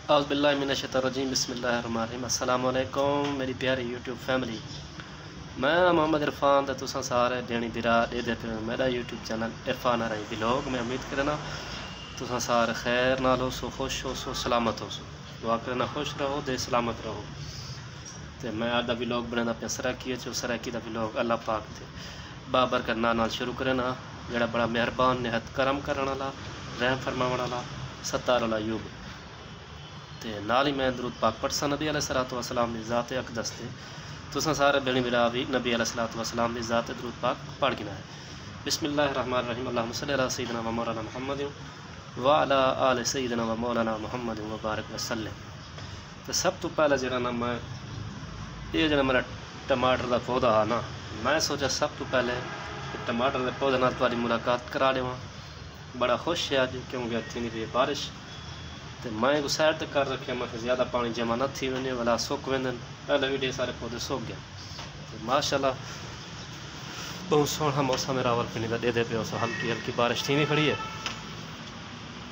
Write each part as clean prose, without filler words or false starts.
औज़ुबिल्लाहिमिनश्शैतानिर्रजीम बिस्मिल्लाहिर्रहमानिर्रहीम। अस्सलाम वालेकुम मेरी प्यारी यूट्यूब फैमिली। मैं मोहम्मद इरफान तुसां सारे देनी बिरा दे पे मेरा यूट्यूब चैनल इरफान रही ब्लॉग। मैं उम्मीद करना तुसां सारे खैर नाल हो सो, खुश हो सो, सलामत हो सो। दुआ करना खुश रहो दे सलामत रहो। तो मैं आज दा ब्लॉग बनाना पे सराकी सराकी दा ब्लॉग अल्लाह पाक थे बाबर करना नाल शुरू करना, जड़ा बड़ा मेहरबान निहत करम करने वाला रहम फरमाने वाला सत्तार वाला यूब ते नाल ही मैं दरूद पाक पढ़सा नबी अलैहिस्सलातु वस्सलाम दी ज़ात अक़दस ते तुसां सारे बेनी बिरा भी नबी अलैहिस्सलातु वस्सलाम दी ज़ात दरूद पाक पढ़ गिना है। बिस्मिल्लाहिर्रहमानिर्रहीम। अल्लाहुम्मा सल्लि अला सय्यिदिना व मौलाना मुहम्मद व अला आलि सय्यिदिना व मौलाना मुहम्मद व बारिक वसल्लम। तो सब तो पहले जरा ना मैं ये जरा मेरा टमाटर का पौधा है ना, मैं सोचा सब तो पहले टमाटर के पौधे नाल तुहाडी मुलाकात करा देवां। बड़ा खुश है अज क्योंकि इत्थे नहीं रही बारिश तो मैं को साइड तक कर रखे। मैं ज़्यादा पानी जमा न थी वने वाला सुक वेंदन, पहले भी ढेर सारे पौधे सुक गए। तो माशाल्लाह बहुत सोहना मौसम है रावलपिंडी का दे पे उस हल्की हल्की बारिश थी नहीं खड़ी है।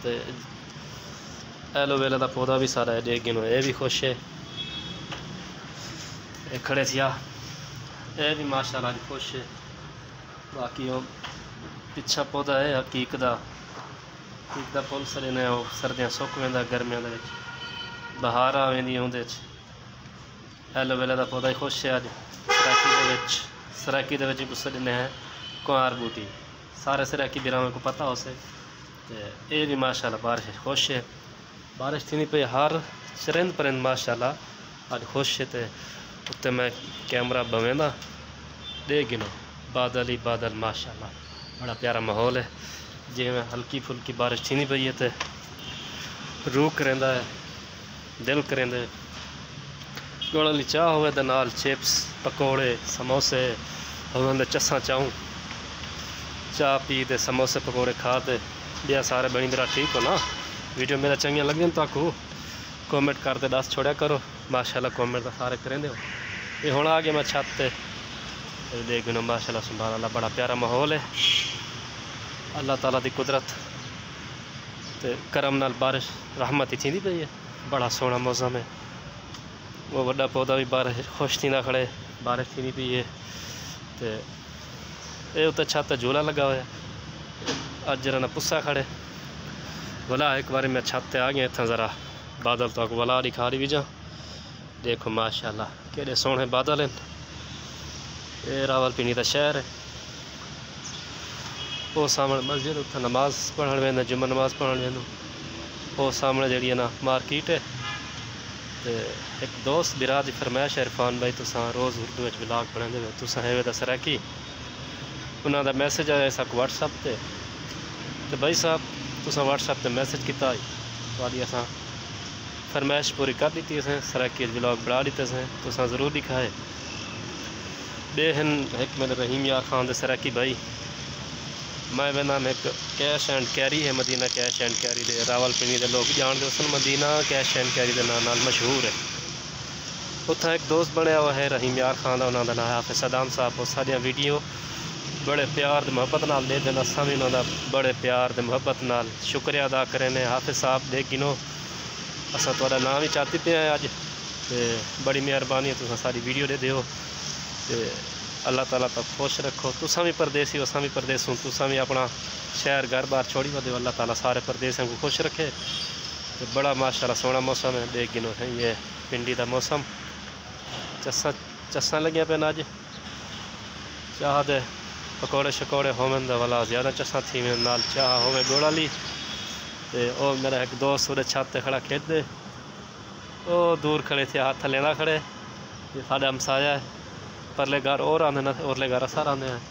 तो एलोवेरा का पौधा भी सारा है गिनो, ये भी खुश है। ये खड़े थिया ये भी माशाल्लाह खुश है। बाकी वो पिछा पौधा है हकीक दा फुल सरे ने सर्दियाँ सुक वेंदा, गर्मियों के बहार आ वेंदी उहदे च। एलोवेरा का पौधा ही खुश है। अज सराकी दे विच गुस्से दिने हैं कुंवार बूटी सारे सराकी बिरावे को पता हो से। तो ये भी माशाल्लाह बारिश खुश है। बारिश थी नहीं पई, हर चरिंद परिंद माशाल्लाह अज खुश है। तो उत्ते मैं कैमरा बवेंदा दे गिनो बादल ही बादल माशाल्लाह बड़ा प्यारा माहौल है। जिवें हल्की फुल्की बारिश थी नहीं पई है तो रूह करेंदा है, दिल करेंदे गुड़ वाली चाह होवे ते नाल चिप्स पकौड़े समोसे होवे चस्सा चाहूँ चाह पी ते समोसे पकौड़े खा ते बिया सारे बनी मेरा ठीक हो ना। वीडियो मेरा चंगियां लगियां तो आखो कॉमेंट करते दस छोड़िया करो। माशाल्लाह कॉमेंट तो सारे करेंदे हो। ये हुण आ गया मैं छत ते देख गिनो माशाल्लाह सुभान अल्लाह बड़ा प्यारा माहौल है। अल्लाह ताला दी कुदरत ते करम नाल बारिश रहमत ही थी पई है। बड़ा सोहना मौसम है। वो बड़ा पौधा भी बारिश खुश थी खड़े, बारिश थी पई है। तो ये उत्ते छत झूला लगा हुआ अज जरा ना पुस्सा खड़े वला एक बार मैं छत ते आ गया। इतना ज़रा बादल तो वला दिखा रही भी जा देखो माशाल्लाह केड़े सोहने बादल हैं। ये रावलपिंडी का शहर है। वो सामने मस्जिद उत्थे नमाज पढ़न वेंदा, जुम्मा नमाज पढ़न वेंदो। वो सामने जी है ना मार्केट है। तो एक दोस्त बिराद की फरमाइश है इरफान भाई तुसां रोज़ उर्दू ब्लॉग बनाते हो तुसां है दस रखी उन्होंने मैसेज आया साक व्हाट्सअप ते तो भाई साहब तुसां व्हाट्सअप ते मैसेज किया थोड़ी असां फरमाइश पूरी कर दी असें सराकी ब्लॉग बना दिते असें तुसां ज़रूर दिखाए। बे हैं एक मेरे रहीम यार खान दे सराकी भाई मैं वेना में एक कैश एंड कैरी है मदीना कैश एंड कैरी दे रावलपिंडी के लोग जानते उस मदीना कैश एंड कैरी के नाम मशहूर है। उत्थे एक दोस्त बनया हुआ है रहीम यार खान का, उन्होंने नाम हाफिज़ सदाम साहब। वो सारिया वीडियो बड़े प्यार मुहब्बत नाल दे देना, असां भी उन्होंने बड़े प्यार मुहब्बत नाल शुक्रिया अदा करें। हाफिज़ साहब दे गिनो असां तुहाडा नाम ही चाहती पे हैं अज ते बड़ी मेहरबानी है तुसां सारी वीडियो दे दियो। ते अल्लाह ताला तक खुश रखो। तुसां भी परदेसी हो असां भी परदेस हूँ, तुसां भी अपना शहर घर बार छोड़ी वो अल्लाह ताला सारे परदेसियों को खुश रखे। तो बड़ा माशाल्लाह सोहना मौसम है। देख गिनो है ये पिंडी का मौसम चस्सा लगिया पे अज चाह दे पकौड़े शकौड़े होवन वाला ज़्यादा चस्सा थी नाल चाह होवे गुड़ वाली। तो वो मेरा एक दोस्त वो छत ते खड़ा खेलते वो दूर खड़े थे हाथ थले ना खड़े। ये साढ़ा हमसाया है परले घर और आते ना औरले घर असर आते हैं।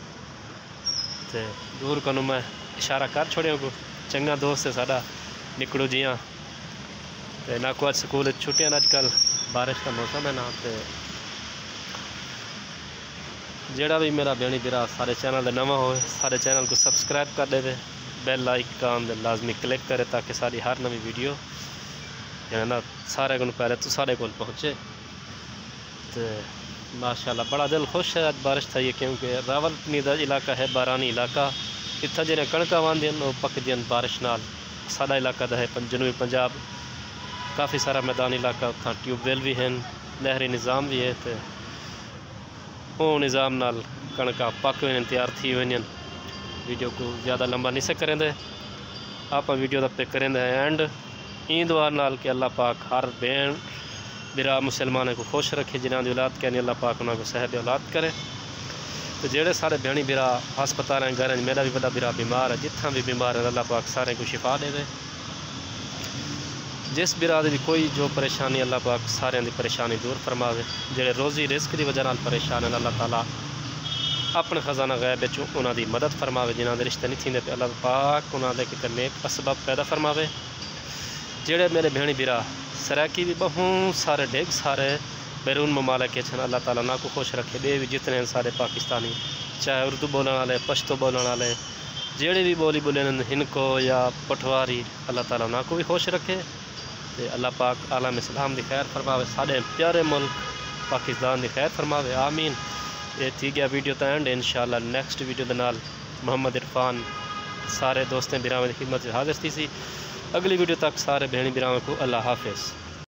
तो दूर को मैं इशारा कर छोड़िया को चंगा दोस्त है साडा निकड़ू जियां। तो ना को अज स्कूल छुट्टियां अजकल बारिश का मौसम है ना। तो जेड़ा भी मेरा बेनी बिरा सारे चैनल नवा हो सारे चैनल को सब्सक्राइब कर दे, बेल आइकन दे लाजमी क्लिक करे ताकि सारी हर नवी वीडियो है ना सारे को पहले तो सारे को पहुँचे। तो माशाल्लाह बड़ा दिल खुश है। अज बारिश थी है क्योंकि रावलपिंडी का इलाका है बारानी इलाका। इतना जो कणक वांदियां वो पकदियां बारिश नाल। साडा इलाका है जनूबी पंजाब काफ़ी सारा मैदानी इलाका उतना ट्यूबवेल भी हैं, नहरी निज़ाम भी है, तो वो निज़ाम नाल कणक पक वन तैयार थी वन। वीडियो को ज़्यादा लंबा नहीं से करेंगे, आप वीडियो का पे करेंगे एंड ई दुआ नाल कि अल्लाह पाक हर भेण बिरा मुसलमानों को खुश रखे, जिन्होंने औलाद कहनी अल्लाह पाक उन्होंने सहब औलाद करे। तो जेड़े सारे भेणी बिरा हस्पताल घर, मेरा भी बड़ा बिरा बीमार है, जितना भी बीमार है अल्लाह पाक सारे को शिफा दे दे। जिस बिरा भी कोई जो परेशानी अल्लाह पाक सारे की परेशानी दूर फरमावे। जेड़े रोज़ी रिस्क की वजह परेशान है अल्लाह ताला अपने खजाना गैब उन्होंने मदद फरमावे। जिन्होंने रिश्ते नहीं थी अल्लाह पाक उन्होंने कितने नेक असबाब पैदा फरमावे। जेड़े मेरे भेणी बिरा सराकी भी बहुत सारे डेग सारे बैरून ममालिक के अल्लाह ताला ना को खुश रखे। बे भी जितने हैं सारे पाकिस्तानी, चाहे उर्दू बोलने वाले, पश्तो बोलने वाले, जेड़े भी बोली बोले हिनको या पटवारी, अल्लाह ताला ना को भी खुश रखे। तो अल्लाह पाक आलम इस्लाम की खैर फरमावे, साढ़े प्यारे मुल्क पाकिस्तान की खैर फरमावे, आमीन। ये थी गया वीडियो तो एंड इंशाअल्लाह नेक्स्ट वीडियो के नाल मोहम्मद इरफान सारे दोस्तें बिरावां की खिदमत हाजिर थी सी। अगली वीडियो तक सारे भेणी बिरावां को अल्लाह हाफिज़।